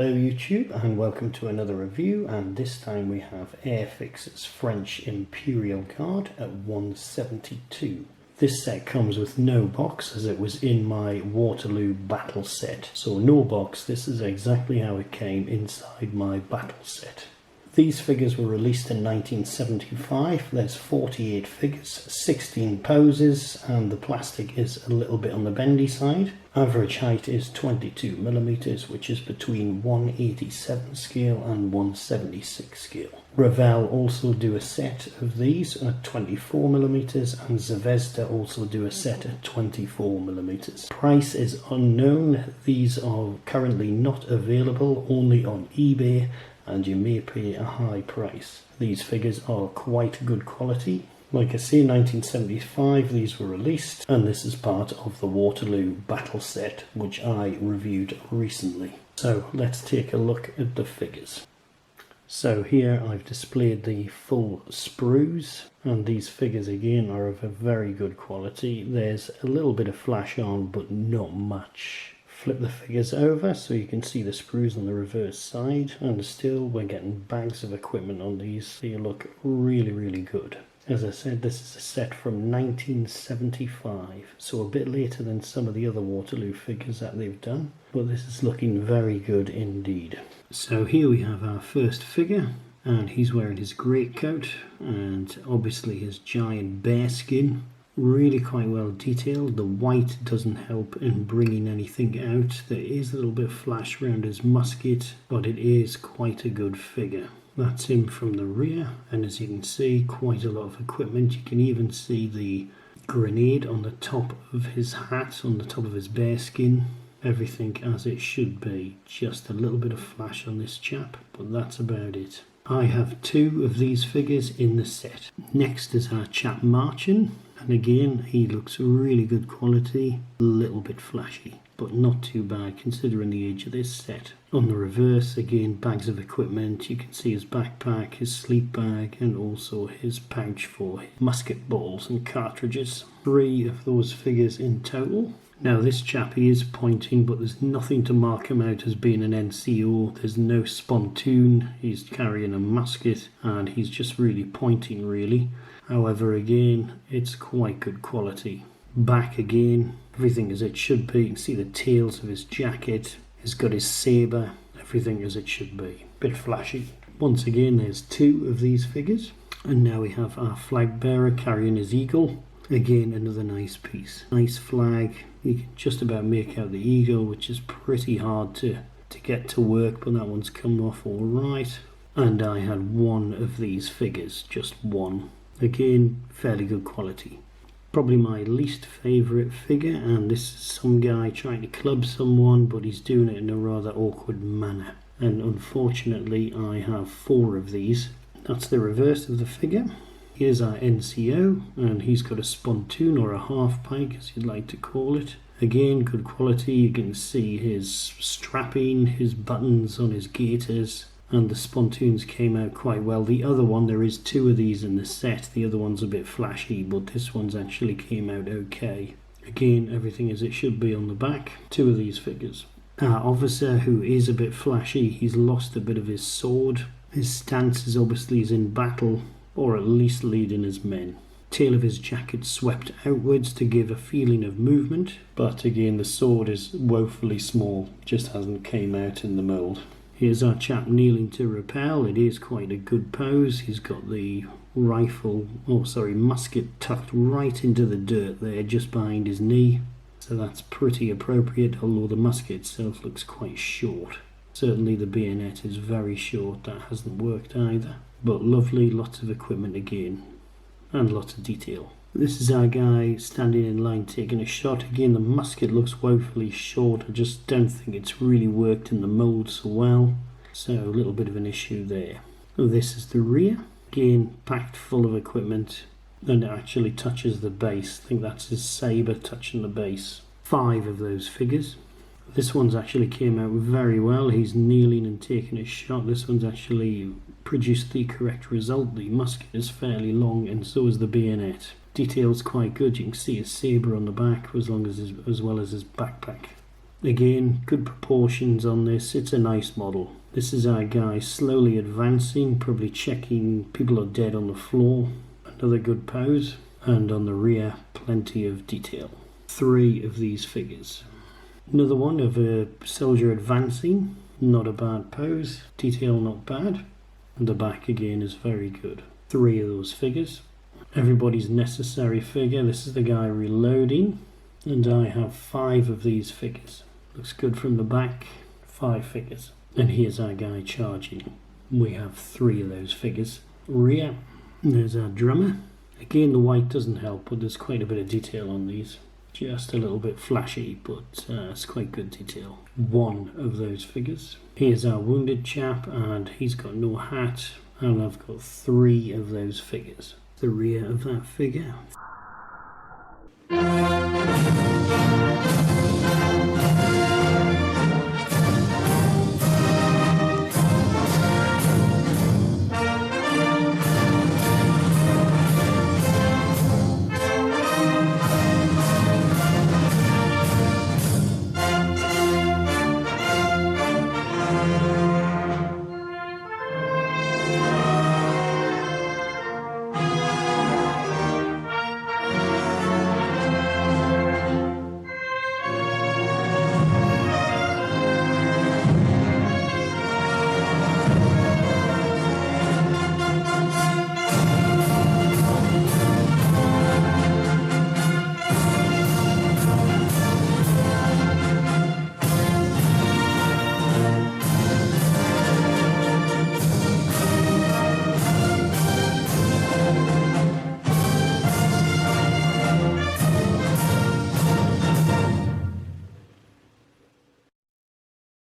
Hello YouTube and welcome to another review, and this time we have AIRFIX's French Imperial card at 172. This set comes with no box as it was in my Waterloo battle set. So no box, this is exactly how it came inside my battle set. These figures were released in 1975. There's 48 figures, 16 poses, and the plastic is a little bit on the bendy side. Average height is 22mm, which is between 187 scale and 176 scale. Revell also do a set of these at 24mm, and Zvezda also do a set at 24mm. Price is unknown. These are currently not available, only on eBay, and you may pay a high price. These figures are quite good quality. Like I say, 1975 these were released, and this is part of the Waterloo battle set which I reviewed recently. So let's take a look at the figures. So here I've displayed the full sprues, and these figures again are of a very good quality. There's a little bit of flash on, but not much. Flip the figures over so you can see the sprues on the reverse side, and still we're getting bags of equipment on these. They look really good. As I said, this is a set from 1975, so a bit later than some of the other Waterloo figures that they've done, but this is looking very good indeed. So here we have our first figure, and he's wearing his greatcoat and obviously his giant bear skin. Really quite well detailed. The white doesn't help in bringing anything out. There is a little bit of flash around his musket, but it is quite a good figure. That's him from the rear, and as you can see, quite a lot of equipment. You can even see the grenade on the top of his hat, on the top of his bear skin. Everything as it should be. Just a little bit of flash on this chap, but that's about it. I have two of these figures in the set. Next is our chap marching, and again he looks really good quality, a little bit flashy, but not too bad considering the age of this set. On the reverse, again, bags of equipment. You can see his backpack, his sleep bag, and also his pouch for musket balls and cartridges. 3 of those figures in total. Now this chap, he is pointing, but there's nothing to mark him out as being an NCO. There's no spontoon. He's carrying a musket and he's just really pointing really. However, again, it's quite good quality. Back again, everything as it should be. You can see the tails of his jacket. He's got his sabre, everything as it should be. Bit flashy. Once again, there's 2 of these figures. And now we have our flag bearer carrying his eagle. Again, another nice piece. Nice flag. You can just about make out the eagle, which is pretty hard to get to work, but that one's come off all right. And I had 1 of these figures, just 1. Again, fairly good quality. Probably my least favourite figure, and this is some guy trying to club someone, but he's doing it in a rather awkward manner. And unfortunately, I have 4 of these. That's the reverse of the figure. Here's our NCO, and he's got a spontoon or a half pike, as you'd like to call it. Again, good quality. You can see his strapping, his buttons on his gaiters, and the spontoons came out quite well. The other one, there is 2 of these in the set. The other one's a bit flashy, but this one's actually came out okay. Again, everything as it should be on the back. 2 of these figures. Our officer, who is a bit flashy, he's lost a bit of his sword. His stance is obviously in battle, or at least leading his men. Tail of his jacket swept outwards to give a feeling of movement, but again the sword is woefully small, just hasn't came out in the mould. Here's our chap kneeling to rappel. It is quite a good pose. He's got the musket tucked right into the dirt there, just behind his knee. So that's pretty appropriate, although the musket itself looks quite short. Certainly the bayonet is very short, that hasn't worked either. But lovely, lots of equipment again, and lots of detail. This is our guy standing in line taking a shot. Again, the musket looks woefully short. I just don't think it's really worked in the mould so well. So a little bit of an issue there. This is the rear. Again, packed full of equipment, and it actually touches the base. I think that's his sabre touching the base. 5 of those figures. This one's actually came out very well. He's kneeling and taking a shot. This one's actually produced the correct result. The musket is fairly long, and so is the bayonet. Detail's quite good. You can see his sabre on the back as well as his backpack. Again, good proportions on this. It's a nice model. This is our guy slowly advancing, probably checking people are dead on the floor. Another good pose. And on the rear, plenty of detail. 3 of these figures. Another one of a soldier advancing. Not a bad pose. Detail not bad. And the back again is very good. 3 of those figures. Everybody's necessary figure. This is the guy reloading. And I have 5 of these figures. Looks good from the back. 5 figures. And here's our guy charging. We have 3 of those figures. Rear. There's our drummer. Again, the white doesn't help, but there's quite a bit of detail on these. Just a little bit flashy, but it's quite good detail. 1 of those figures. Here's our wounded chap, and he's got no hat. And I've got 3 of those figures. The rear of that figure.